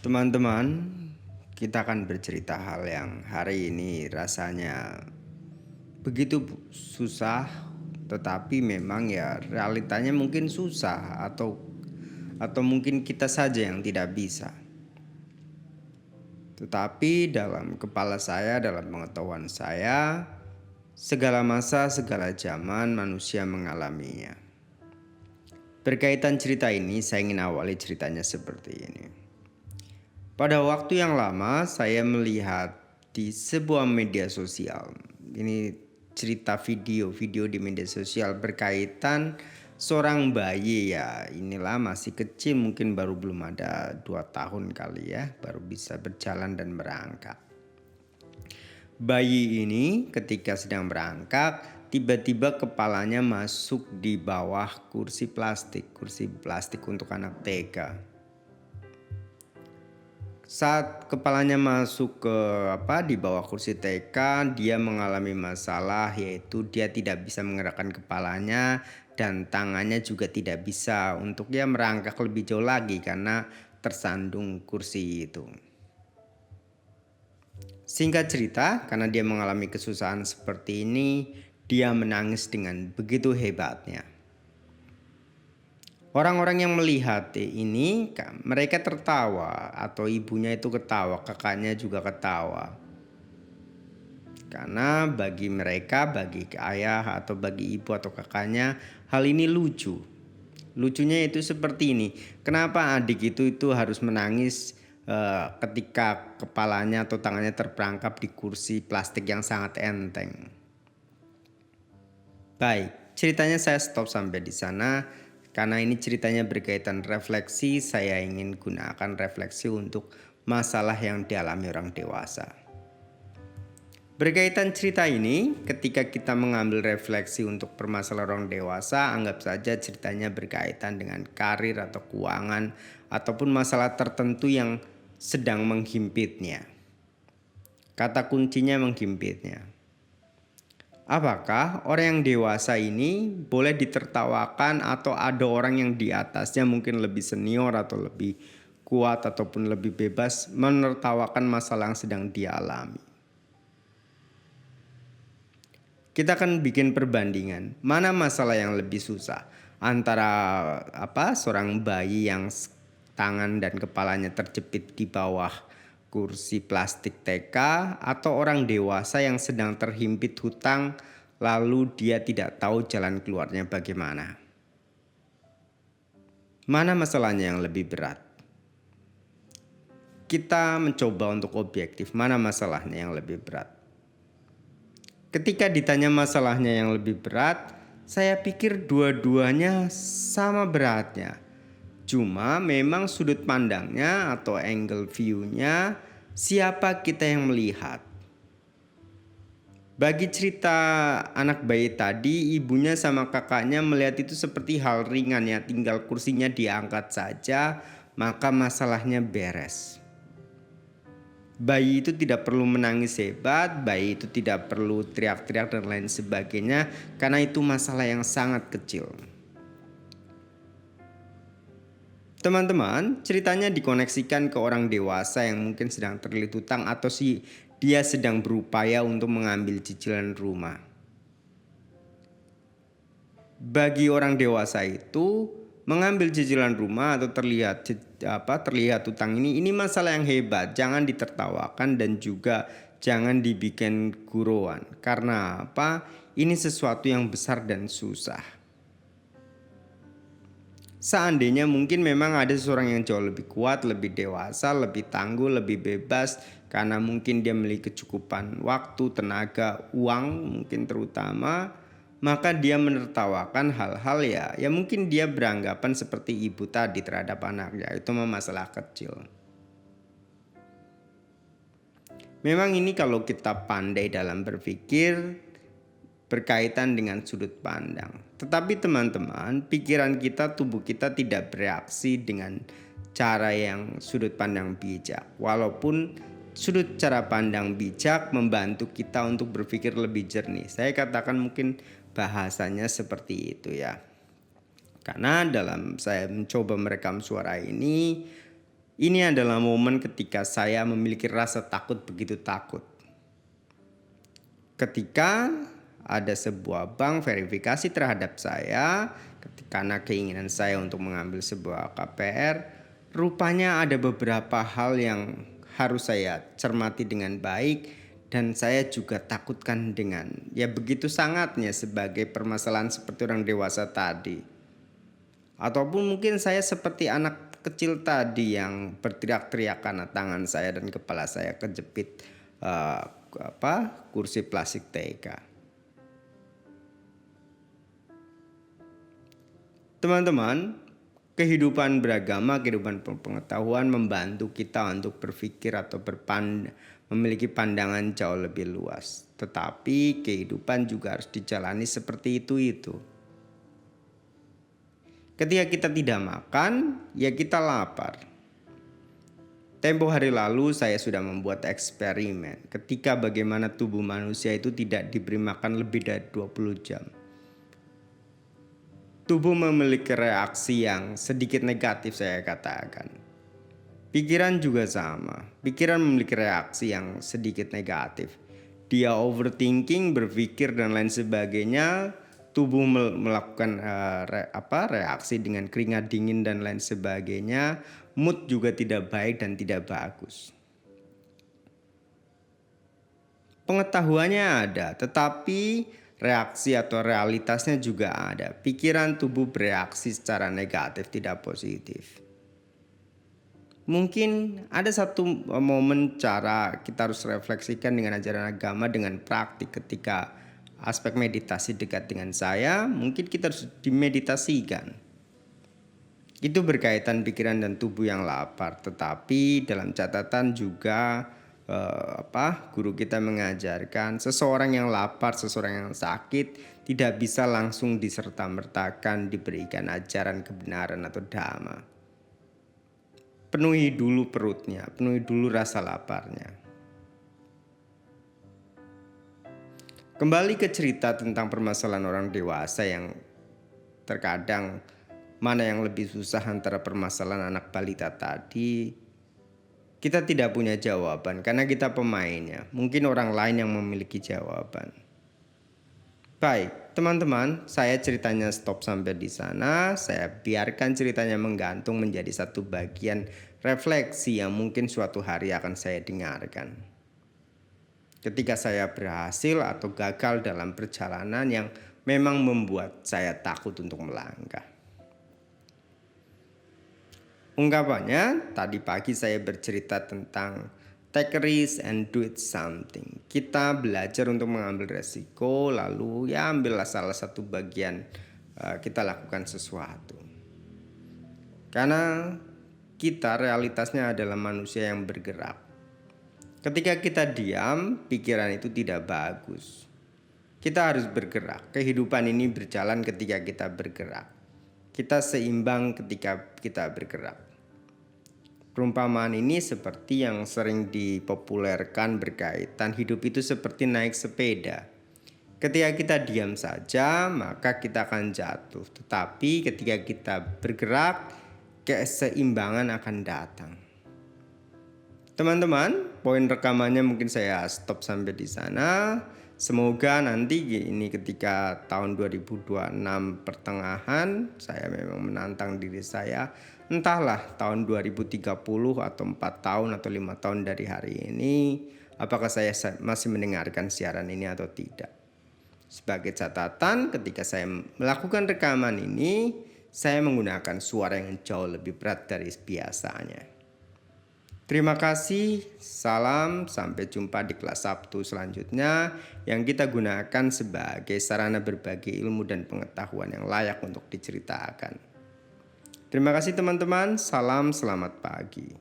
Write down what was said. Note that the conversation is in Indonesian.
Teman-teman, kita akan bercerita hal yang hari ini rasanya begitu susah, tetapi memang ya realitanya mungkin susah atau mungkin kita saja yang tidak bisa. Tetapi dalam kepala saya, dalam pengetahuan saya, segala masa, segala zaman manusia mengalaminya. Berkaitan cerita ini, saya ingin awali ceritanya seperti ini. Pada waktu yang lama, saya melihat di sebuah media sosial. Ini cerita video di media sosial berkaitan seorang bayi ya. Inilah masih kecil, mungkin baru belum ada 2 tahun kali ya, baru bisa berjalan dan merangkak. Bayi ini ketika sedang berangkat, tiba-tiba kepalanya masuk di bawah kursi plastik untuk anak TK. Saat kepalanya masuk di bawah kursi TK, dia mengalami masalah yaitu dia tidak bisa menggerakkan kepalanya dan tangannya juga tidak bisa untuk dia merangkak lebih jauh lagi karena tersandung kursi itu. Singkat cerita, karena dia mengalami kesusahan seperti ini, dia menangis dengan begitu hebatnya. Orang-orang yang melihat ini, mereka tertawa atau ibunya itu ketawa, kakaknya juga ketawa. Karena bagi mereka, bagi ayah atau bagi ibu atau kakaknya, hal ini lucu. Lucunya itu seperti ini. Kenapa adik itu harus menangis ketika kepalanya atau tangannya terperangkap di kursi plastik yang sangat enteng? Baik, ceritanya saya stop sampai di sana. Karena ini ceritanya berkaitan refleksi, saya ingin gunakan refleksi untuk masalah yang dialami orang dewasa. Berkaitan cerita ini, ketika kita mengambil refleksi untuk permasalahan orang dewasa, anggap saja ceritanya berkaitan dengan karir atau keuangan ataupun masalah tertentu yang sedang menghimpitnya. Kata kuncinya menghimpitnya. Apakah orang yang dewasa ini boleh ditertawakan atau ada orang yang di atasnya mungkin lebih senior atau lebih kuat ataupun lebih bebas menertawakan masalah yang sedang dia alami? Kita akan bikin perbandingan. Mana masalah yang lebih susah? Antara seorang bayi yang tangan dan kepalanya terjepit di bawah kursi plastik TK atau orang dewasa yang sedang terhimpit hutang lalu dia tidak tahu jalan keluarnya bagaimana. Mana masalahnya yang lebih berat? Kita mencoba untuk objektif, mana masalahnya yang lebih berat? Ketika ditanya masalahnya yang lebih berat, saya pikir dua-duanya sama beratnya. Cuma memang sudut pandangnya atau angle view-nya siapa kita yang melihat. Bagi cerita anak bayi tadi, ibunya sama kakaknya melihat itu seperti hal ringan ya, tinggal kursinya diangkat saja, maka masalahnya beres. Bayi itu tidak perlu menangis hebat, bayi itu tidak perlu teriak-teriak dan lain sebagainya, karena itu masalah yang sangat kecil. Teman-teman, ceritanya dikoneksikan ke orang dewasa yang mungkin sedang terlilit hutang atau dia sedang berupaya untuk mengambil cicilan rumah. Bagi orang dewasa itu mengambil cicilan rumah atau terlihat hutang ini masalah yang hebat, jangan ditertawakan dan juga jangan dibikin guruan. Karena apa? Ini sesuatu yang besar dan susah. Seandainya mungkin memang ada seseorang yang jauh lebih kuat, lebih dewasa, lebih tangguh, lebih bebas karena mungkin dia memiliki kecukupan waktu, tenaga, uang mungkin terutama, maka dia menertawakan hal-hal ya mungkin dia beranggapan seperti ibu tadi terhadap anaknya, itu masalah kecil. Memang ini kalau kita pandai dalam berpikir berkaitan dengan sudut pandang. Tetapi teman-teman, pikiran kita, tubuh kita tidak bereaksi dengan cara yang sudut pandang bijak. Walaupun sudut cara pandang bijak membantu kita untuk berpikir lebih jernih. Saya katakan mungkin bahasanya seperti itu ya. Karena dalam saya mencoba merekam suara ini, Ini adalah momen ketika saya memiliki rasa takut, begitu takut. Ketika ada sebuah bank verifikasi terhadap saya, karena keinginan saya untuk mengambil sebuah KPR, rupanya ada beberapa hal yang harus saya cermati dengan baik dan saya juga takutkan dengan begitu sangatnya sebagai permasalahan seperti orang dewasa tadi. Ataupun mungkin saya seperti anak kecil tadi yang berteriak-teriak karena tangan saya dan kepala saya kejepit kursi plastik TK. Teman-teman, kehidupan beragama, kehidupan pengetahuan membantu kita untuk berpikir atau memiliki pandangan jauh lebih luas. Tetapi kehidupan juga harus dijalani seperti itu. Ketika kita tidak makan, kita lapar. Tempo hari lalu saya sudah membuat eksperimen ketika bagaimana tubuh manusia itu tidak diberi makan lebih dari 20 jam. Tubuh memiliki reaksi yang sedikit negatif, saya katakan. Pikiran juga sama. Pikiran memiliki reaksi yang sedikit negatif. Dia overthinking, berpikir dan lain sebagainya. Tubuh melakukan reaksi dengan keringat dingin dan lain sebagainya. Mood juga tidak baik dan tidak bagus. Pengetahuannya ada, tetapi reaksi atau realitasnya juga ada. Pikiran tubuh bereaksi secara negatif, tidak positif. Mungkin ada satu momen cara kita harus refleksikan dengan ajaran agama dengan praktik ketika aspek meditasi dekat dengan saya, mungkin kita harus dimeditasikan. Itu berkaitan pikiran dan tubuh yang lapar, tetapi dalam catatan juga guru kita mengajarkan seseorang yang lapar, seseorang yang sakit tidak bisa langsung diserta-mertakan diberikan ajaran kebenaran atau dhamma. Penuhi dulu perutnya, penuhi dulu rasa laparnya. Kembali ke cerita tentang permasalahan orang dewasa yang terkadang mana yang lebih susah antara permasalahan anak balita tadi. Kita tidak punya jawaban karena kita pemainnya. Mungkin orang lain yang memiliki jawaban. Baik, teman-teman, saya ceritanya stop sampai di sana. Saya biarkan ceritanya menggantung menjadi satu bagian refleksi yang mungkin suatu hari akan saya dengarkan. Ketika saya berhasil atau gagal dalam perjalanan yang memang membuat saya takut untuk melangkah. Ungkapannya, tadi pagi saya bercerita tentang take a risk and do it something. Kita belajar untuk mengambil resiko, lalu ambillah salah satu bagian kita lakukan sesuatu. Karena kita realitasnya adalah manusia yang bergerak. Ketika kita diam, pikiran itu tidak bagus. Kita harus bergerak. Kehidupan ini berjalan ketika kita bergerak. Kita seimbang ketika kita bergerak. Perumpamaan ini seperti yang sering dipopulerkan berkaitan hidup itu seperti naik sepeda. Ketika kita diam saja, maka kita akan jatuh. Tetapi ketika kita bergerak, keseimbangan akan datang. Teman-teman, poin rekamannya mungkin saya stop sampai di sana. Semoga nanti ini ketika tahun 2026 pertengahan saya memang menantang diri saya. Entahlah tahun 2030 atau 4 tahun atau 5 tahun dari hari ini, apakah saya masih mendengarkan siaran ini atau tidak. Sebagai catatan, ketika saya melakukan rekaman ini, saya menggunakan suara yang jauh lebih berat dari biasanya. Terima kasih, salam, sampai jumpa di kelas Sabtu selanjutnya yang kita gunakan sebagai sarana berbagi ilmu dan pengetahuan yang layak untuk diceritakan. Terima kasih teman-teman, salam, selamat pagi.